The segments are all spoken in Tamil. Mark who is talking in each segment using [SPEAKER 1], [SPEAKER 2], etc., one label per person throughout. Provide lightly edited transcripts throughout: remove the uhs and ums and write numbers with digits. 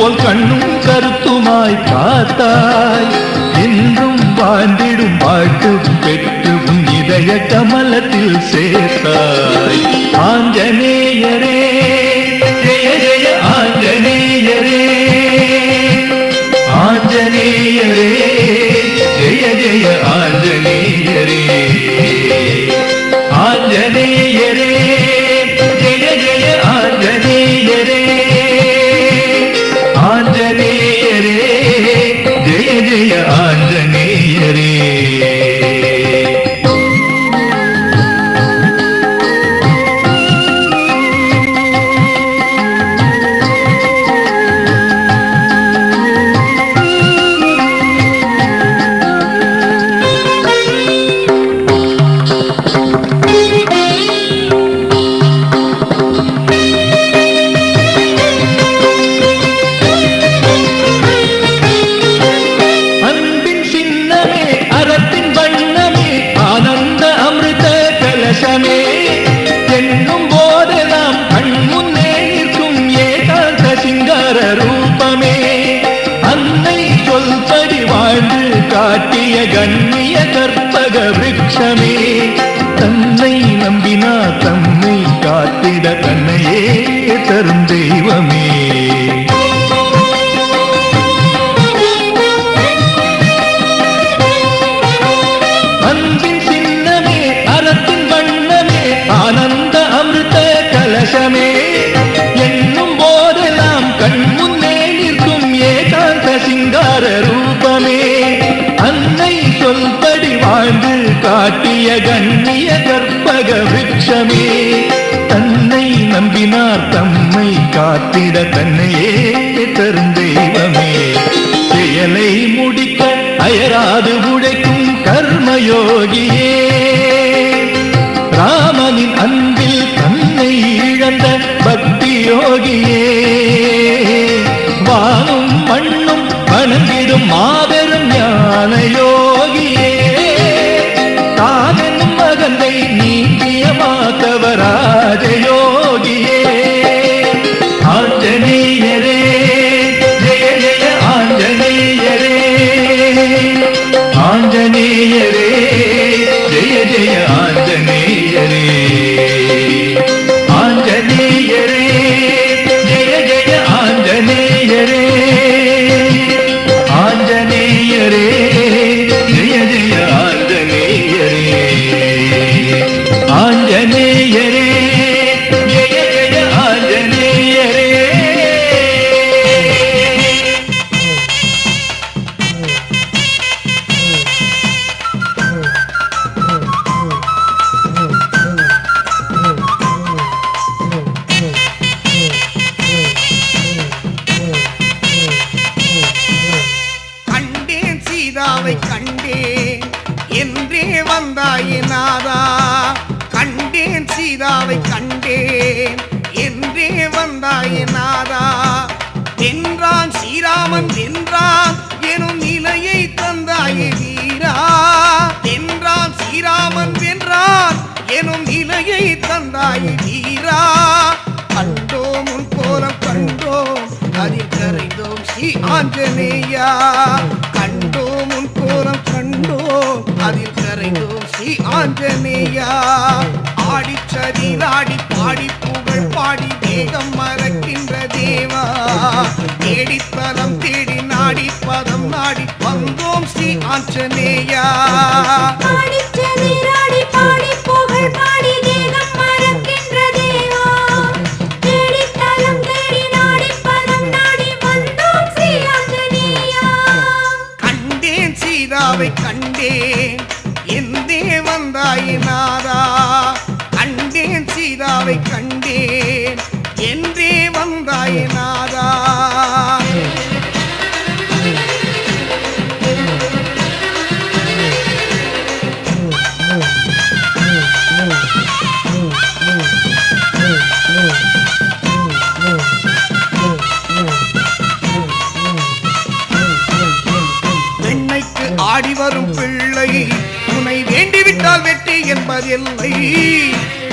[SPEAKER 1] போல் கண்ணும் கருத்துமாய் காத்தாய் என்றும் வாழ்ந்திடும் வாழ்த்து பெற்று உன் இதய கமலத்தில் சேர்த்தாய். ஆஞ்சநேயரே ஜெய ஜெய ஆஞ்சநேயரே, ஆஞ்சநேயரே ஜெய ஜெய ஆஞ்சநேயரே, ஆஞ்சநேயரே ஜெய ஜெய ஆஞ்சநேயரே, ஆஞ்சநேயரே ஜெய ஜெய ஆஞ்சநேயரே. என்னும் போதெல்லாம் கண் முன்னே நிற்கும் ஏகாந்த சிங்கார ரூபமே, அன்னை சொல்படி வாழ்ந்து காட்டிய கண்ணிய கற்பக விருட்சமே, தன்னை நம்பினா தம்மை காத்திட தன்னையே தரும் தெய்வமே. ஆனந்த அமிர்த கலசமே, என்னும் போதெல்லாம் கண் முன்னே நிற்கும் ஏகாந்த சிங்கார ரூபமே, அன்னை சொல்படி வாழ்ந்து காட்டிய கண்ணிய கற்பக விருட்சமே, தன்னை நம்பினார் தம்மை காத்திட தன்னையே தரும் தெய்வமே. செயலை முடிக்க அயராது உழைக்கும் கர்மயோகியே, ராமனின் அன்பில் தன்னை இழந்த பக்தி யோகியே, வானும் மண்ணும் வணங்கிடும் மாபெரும் ஞான யோகியே, தானெனும் மகந்தை நீக்கிய மாதவராஜ யோகியே. ஆஞ்சநேயரே ஜெய ஜெய ஆஞ்சநேயரே, ஆஞ்சநேயரே ஜெய ஜெய ஆஞ்சநேயரே, ஆஞ்சநேயரே ஜெய ஜெய ஆஞ்சநேயரே, ஆஞ்சநேயரே ஜெய ஜெய ஆஞ்சநேயரே, ஆஞ்சநேயரே ஜெய ஜெய ஆஞ்சநேயரே.
[SPEAKER 2] கண்டேன் என்றே வந்தாயே நாதா, கண்டேன் சீதாவை கண்டேன் என்றே வந்தாயே நாதா, வென்றான் ஸ்ரீராமன் வென்றான் எனும் நிலையை தந்தாயே வீரா, வென்றான் ஸ்ரீராமன் வென்றான் எனும் நிலையை தந்தாயே வீரா, கண்டோம் உன் கோலம் கண்டோம் அதில் கரைந்தோம் ஸ்ரீ ஆஞ்சநேயா, கண்டோம் உன் கோலம் கண்டோம் அதில் கரைந்தோம் ஸ்ரீ ஆஞ்சநேயா, ஆடிச்சதில் ஆடி பாடி புகழ் பாடி வேகம் மறக்கின்ற தேவா, தேடித்தலம் தேடி நாடி பதம் நாடி வந்தோம் ஸ்ரீ ஆஞ்சநேயா, ஆடிச்சதில் ஆடி பாடி புகழ் பாடி வேகம் மறக்கின்ற தேவா, தேடித்தலம் தேடி நாடி பதம் நாடி வந்தோம் ஸ்ரீ ஆஞ்சநேயா. கண்டேன் சீதாவை கண்டேன் எந்தே வந்தாயே நாதா, கண்டேன் சீதாவை கண்டேன் என்றே வந்தாயே நாதா. பெண்ணைக்கு ஆடி வரும் பிள்ளை உன்னை வேண்டிவிட்டால் வெற்றி என்பதில்லை,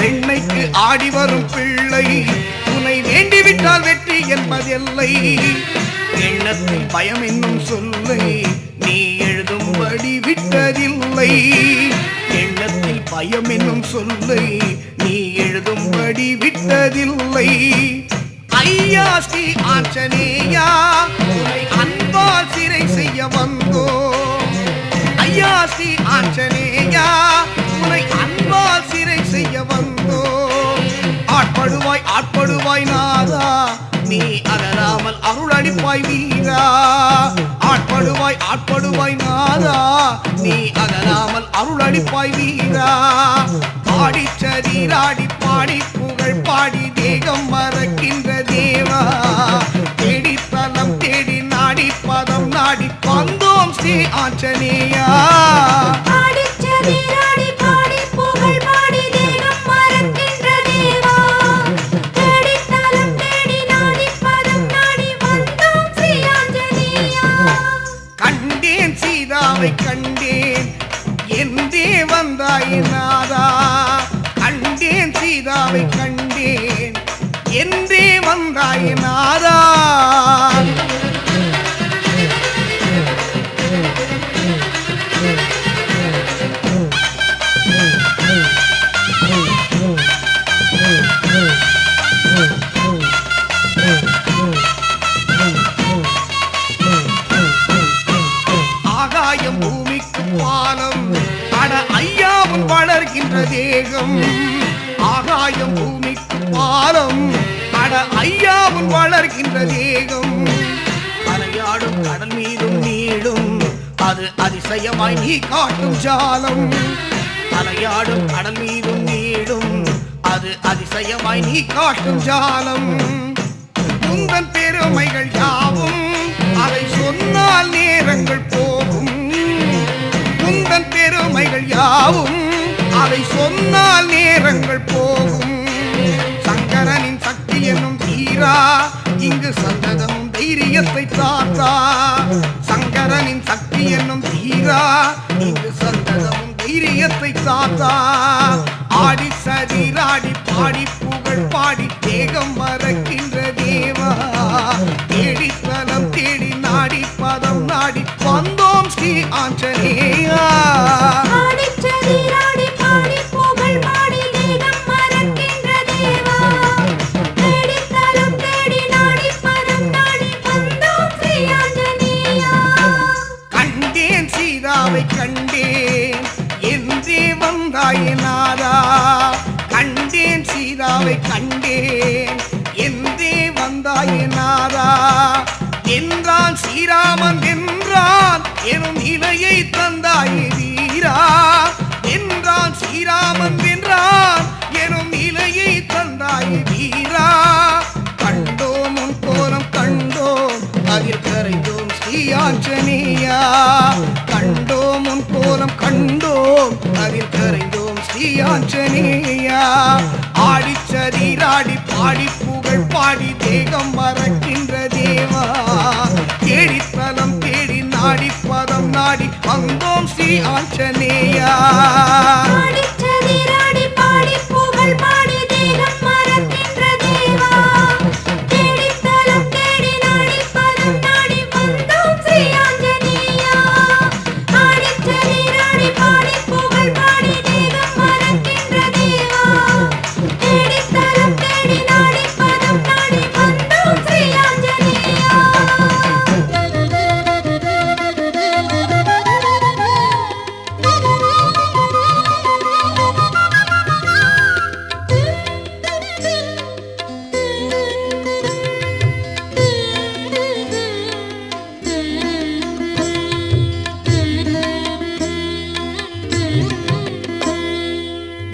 [SPEAKER 2] பெண்ணைக்கு ஆடி வரும் பிள்ளை உன்னை வேண்டிவிட்டால் வெற்றி என்பதில்லை, எண்ணத்தில் பயம் என்னும் சொல்லை நீ எழுதும்படி விட்டதில்லை. எண்ணத்தில் பயம் என்னும் சொல்லை நீ எழுதும்படி விட்டதில்லை. ஐயா ஸ்ரீ ஆஞ்சநேயா உன்னை அன்பால் சிறை செய்ய வந்தோம். ஐயா ஸ்ரீ ஆஞ்சநேயா உன்னை அன்பால் சிறை செய்ய வந்தோம். ஆட்படுவாய் ஆட்படுவாய் நாதா நீ அகராமல் அருள் அளிப்பாய் வீரா. ஆட்படுவாய் ஆட்படுவாய் நாதா நீ அகராமல் அருள் அளிப்பாய் வீரா. பாடி சரீராடி பாடி புகழ் பாடி தேகம் மறக்கின்ற தேவா. தேடி தலம் தேடி நாடி பதம் நாடி வந்தோம் ஸ்ரீ ஆஞ்சநேயா. கண்டேன் சீதாவை கண்டேன் என்றே வந்தாய் நாதா. கண்டேன் சீதாவை கண்டேன் என்றே வந்தாய் நாதா. ஆகாயம் பூமிக்கு பாலம் அட ஐயாவும் வளர்கின்ற தேகம். ஆகாயம் பூமிக்கு பாலம் அட ஐயாவும் வளர்கின்ற தேகம். அலையாடும் கடல் மீதும் நீடும் அது அதிசயமாய் நீ காட்டும் ஜாலம். அலையாடும் கடல் மீதும் நீடும் அது அதிசயமாய் நீ காட்டும் ஜாலம். உந்தன் பெருமைகள் யாவும் அதை சொன்னால் நேரங்கள் போகும். உந்தன் பெருமைகள் யாவும் அதை சொன்னால் நேரங்கள் போகும். சங்கரனின் சக்தி என்னும் தீரா இங்கு சந்ததம் தைரியத்தை தாத்தா. சங்கரனின் சக்தி என்னும் தீரா இங்கு சந்ததம் தைரியத்தை தாத்தா. ஆடி சதிராடி பாடி புகழ் பாடி தேகம் மறக்கின்ற தேவா. தேடி தலம் தேடி நாடி பதம் நாடி வந்தோம் ஸ்ரீ ஆஞ்சநேயா. கண்டேன் சீதாவை கண்டேன் என்றே வந்தாய் நாதா. கண்டேன் சீதாவை கண்டேன் என்றே வந்தாய் நாதா. என்றான் ஸ்ரீராமன் என்றான் எனும் நிலையை தந்தாய் வீரா. என்றான் ஸ்ரீராமன் என்றான் எனும் நிலையை தந்தாய் வீரா. கண்டோம் உன் கோலம் கண்டோம் அதில் கரைந்தோம் ஸ்ரீ ஆஞ்சநேயா. கண்டோம் உன் கோலம் கண்டோம் அதில் கரைந்தோம் ஸ்ரீ ஆஞ்சநேயா. ஆடி சதிராடி பாடி புகழ் பாடி தேகம் மறக்கின்ற தேவா. தேடி தலம் தேடி நாடி பதம் நாடி வந்தோம் ஸ்ரீ ஆஞ்சநேயா.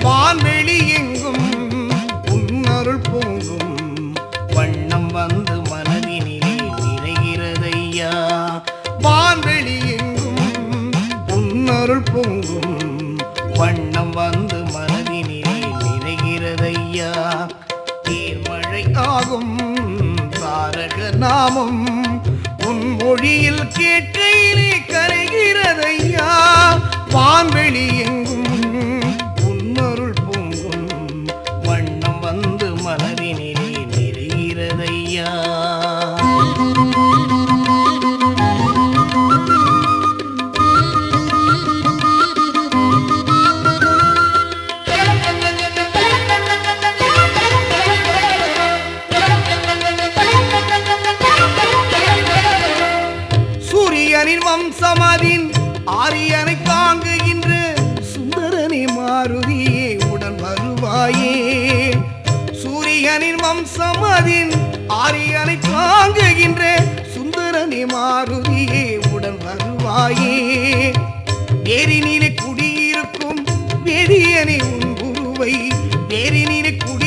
[SPEAKER 2] வான்வெளி எங்கும் உன்னருள் பொங்கும் வண்ணம் வந்து மனதினிலே நிறைகிறதையா. வான்வெளி எங்கும் உன்னருள் பொங்கும் வண்ணம் வந்து மனதினிலே நிறைகிறதையா. தேர்மழை ஆகும் தாரக நாமம் உன் மொழியில் கேட்கையிலே கரைகிறதையா. வான்வெளி எங்கும் உன்னருள் பொங்கும் வண்ணம் வந்து மனதினிலே நிறைகிறதையா. வம்சமதின் ஆரியனை தாங்குகின்ற சுந்தரனே மாருதியே உடன் வருவாயே. சூரியனின் வம்சமதின் ஆரியனை தாங்குகின்ற சுந்தரனே மாருதியே உடன் வருவாயே. வேரினிலே குடியிருக்கும் வேதியனை உன் குருவை வேரினிலே குடி